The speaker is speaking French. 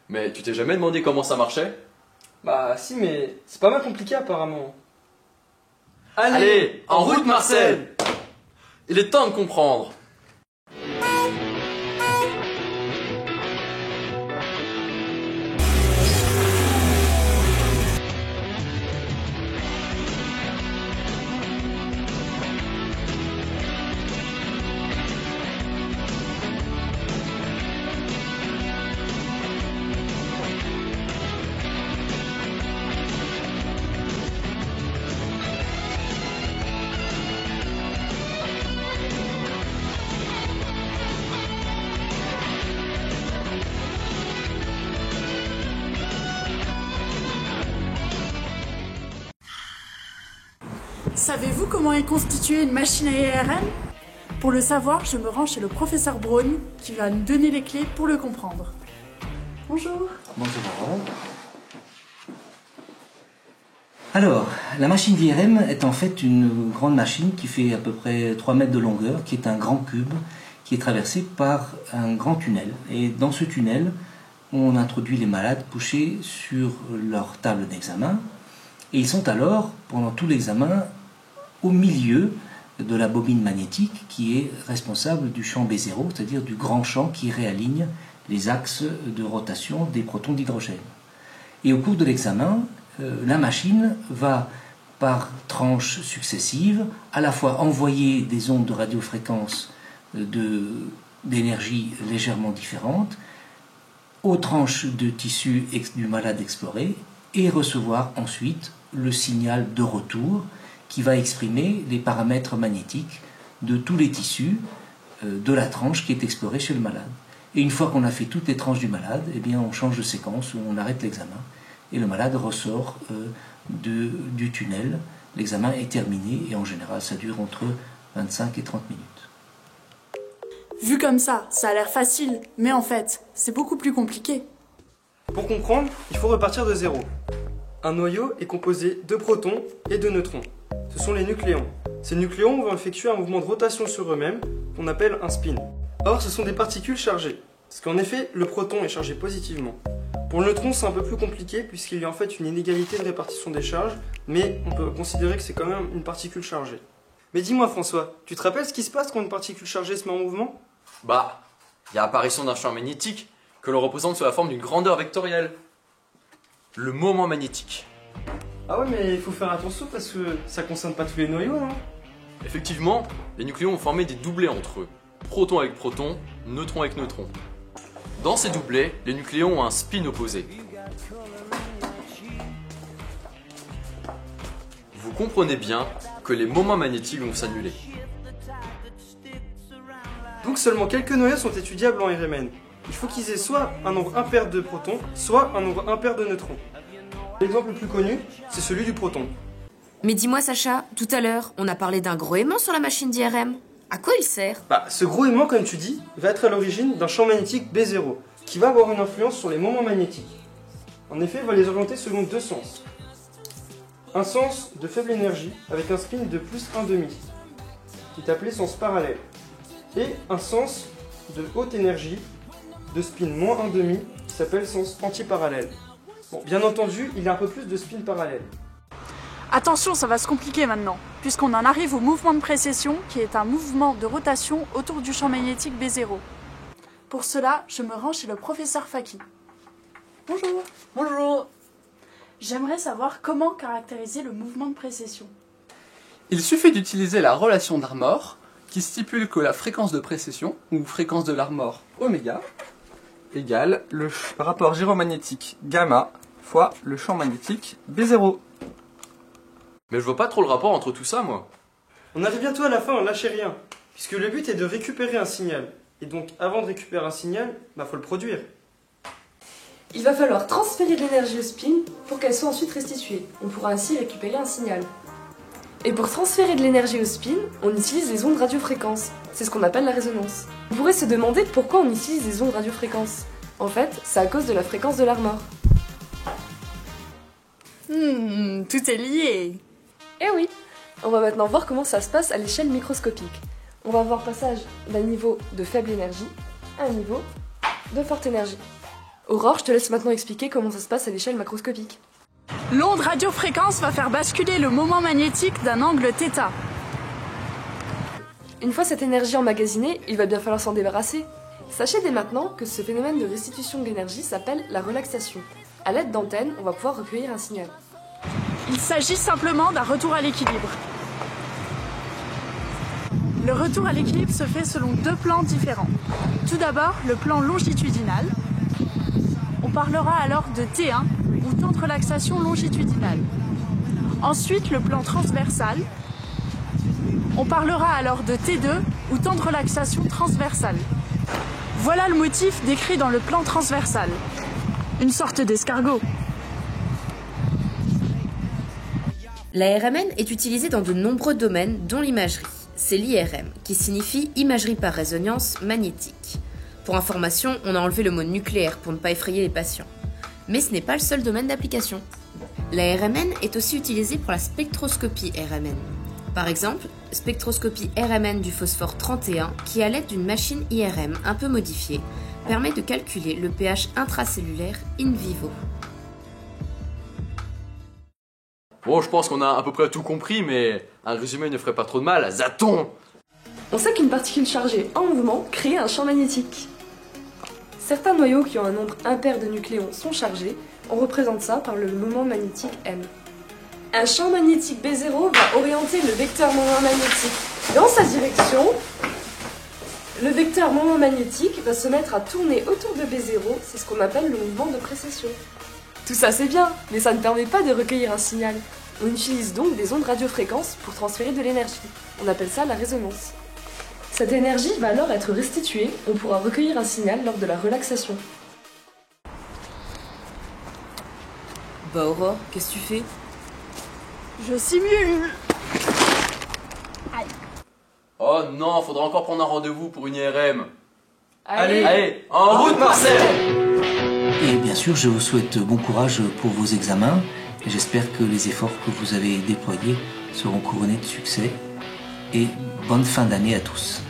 Mais tu t'es jamais demandé comment ça marchait? Bah si, mais c'est pas mal compliqué apparemment. Allez, en route Marcel! Il est temps de comprendre. Savez-vous comment est constituée une machine à IRM? Pour le savoir, je me rends chez le professeur Braun qui va nous donner les clés pour le comprendre. Bonjour. Bonjour. Alors, la machine d'IRM est en fait une grande machine qui fait à peu près 3 mètres de longueur, qui est un grand cube, qui est traversé par un grand tunnel. Et dans ce tunnel, on introduit les malades couchés sur leur table d'examen. Et ils sont alors, pendant tout l'examen, au milieu de la bobine magnétique qui est responsable du champ B0, c'est-à-dire du grand champ qui réaligne les axes de rotation des protons d'hydrogène. Et au cours de l'examen, la machine va, par tranches successives, à la fois envoyer des ondes de radiofréquence d'énergie légèrement différentes aux tranches de tissu du malade exploré et recevoir ensuite le signal de retour qui va exprimer les paramètres magnétiques de tous les tissus de la tranche qui est explorée chez le malade. Et une fois qu'on a fait toutes les tranches du malade, eh bien on change de séquence ou on arrête l'examen et le malade ressort du tunnel. L'examen est terminé et en général ça dure entre 25 et 30 minutes. Vu comme ça a l'air facile, mais en fait, c'est beaucoup plus compliqué. Pour comprendre, il faut repartir de zéro. Un noyau est composé de protons et de neutrons. Ce sont les nucléons. Ces nucléons vont effectuer un mouvement de rotation sur eux-mêmes qu'on appelle un spin. Or, ce sont des particules chargées, parce qu'en effet, le proton est chargé positivement. Pour le neutron, c'est un peu plus compliqué puisqu'il y a en fait une inégalité de répartition des charges, mais on peut considérer que c'est quand même une particule chargée. Mais dis-moi François, tu te rappelles ce qui se passe quand une particule chargée se met en mouvement? Bah, il y a apparition d'un champ magnétique que l'on représente sous la forme d'une grandeur vectorielle. Le moment magnétique. Ah ouais, mais il faut faire attention parce que ça concerne pas tous les noyaux, non? Effectivement, les nucléons ont formé des doublets entre eux. Proton avec proton, neutron avec neutron. Dans ces doublets, les nucléons ont un spin opposé. Vous comprenez bien que les moments magnétiques vont s'annuler. Donc seulement quelques noyaux sont étudiables en RMN. Il faut qu'ils aient soit un nombre impair de protons, soit un nombre impair de neutrons. L'exemple le plus connu, c'est celui du proton. Mais dis-moi Sacha, tout à l'heure, on a parlé d'un gros aimant sur la machine d'IRM. À quoi il sert? Ce gros aimant, comme tu dis, va être à l'origine d'un champ magnétique B0, qui va avoir une influence sur les moments magnétiques. En effet, il va les orienter selon deux sens. Un sens de faible énergie, avec un spin de plus 1,5, qui est appelé sens parallèle. Et un sens de haute énergie, de spin moins 1,5, qui s'appelle sens antiparallèle. Bon, bien entendu, il y a un peu plus de spin parallèle. Attention, ça va se compliquer maintenant, puisqu'on en arrive au mouvement de précession, qui est un mouvement de rotation autour du champ magnétique B0. Pour cela, je me rends chez le professeur Faki. Bonjour. Bonjour. J'aimerais savoir comment caractériser le mouvement de précession. Il suffit d'utiliser la relation d'Armor, qui stipule que la fréquence de précession, ou fréquence de l'Armor oméga, égale le rapport gyromagnétique gamma fois le champ magnétique B0. Mais je vois pas trop le rapport entre tout ça, moi. On arrive bientôt à la fin, lâchez rien. Puisque le but est de récupérer un signal. Et donc, avant de récupérer un signal, faut le produire. Il va falloir transférer de l'énergie au spin pour qu'elle soit ensuite restituée. On pourra ainsi récupérer un signal. Et pour transférer de l'énergie au spin, on utilise les ondes radiofréquences. C'est ce qu'on appelle la résonance. On pourrait se demander pourquoi on utilise les ondes radiofréquences. En fait, c'est à cause de la fréquence de l'Armor. Tout est lié. Eh oui. On va maintenant voir comment ça se passe à l'échelle microscopique. On va voir passage d'un niveau de faible énergie à un niveau de forte énergie. Aurore, je te laisse maintenant expliquer comment ça se passe à l'échelle macroscopique. L'onde radiofréquence va faire basculer le moment magnétique d'un angle θ. Une fois cette énergie emmagasinée, il va bien falloir s'en débarrasser. Sachez dès maintenant que ce phénomène de restitution de l'énergie s'appelle la relaxation. À l'aide d'antennes, on va pouvoir recueillir un signal. Il s'agit simplement d'un retour à l'équilibre. Le retour à l'équilibre se fait selon deux plans différents. Tout d'abord, le plan longitudinal. On parlera alors de T1, ou temps de relaxation longitudinale. Ensuite, le plan transversal. On parlera alors de T2, ou temps de relaxation transversale. Voilà le motif décrit dans le plan transversal. Une sorte d'escargot. La RMN est utilisée dans de nombreux domaines, dont l'imagerie. C'est l'IRM, qui signifie imagerie par résonance magnétique. Pour information, on a enlevé le mot nucléaire pour ne pas effrayer les patients. Mais ce n'est pas le seul domaine d'application. La RMN est aussi utilisée pour la spectroscopie RMN. Par exemple, spectroscopie RMN du phosphore 31, qui à l'aide d'une machine IRM un peu modifiée, permet de calculer le pH intracellulaire in vivo. Bon, je pense qu'on a à peu près tout compris, mais un résumé ne ferait pas trop de mal. Zaton! On sait qu'une particule chargée en mouvement crée un champ magnétique. Certains noyaux qui ont un nombre impair de nucléons sont chargés, on représente ça par le moment magnétique M. Un champ magnétique B0 va orienter le vecteur moment magnétique dans sa direction. Le vecteur moment magnétique va se mettre à tourner autour de B0, c'est ce qu'on appelle le mouvement de précession. Tout ça c'est bien, mais ça ne permet pas de recueillir un signal. On utilise donc des ondes radiofréquences pour transférer de l'énergie. On appelle ça la résonance. Cette énergie va alors être restituée, on pourra recueillir un signal lors de la relaxation. Bah Aurore, qu'est-ce que tu fais? Je simule. Aïe. Oh non, faudra encore prendre un rendez-vous pour une IRM. Allez, en route Marcel! Et bien sûr, je vous souhaite bon courage pour vos examens et j'espère que les efforts que vous avez déployés seront couronnés de succès. Et bonne fin d'année à tous.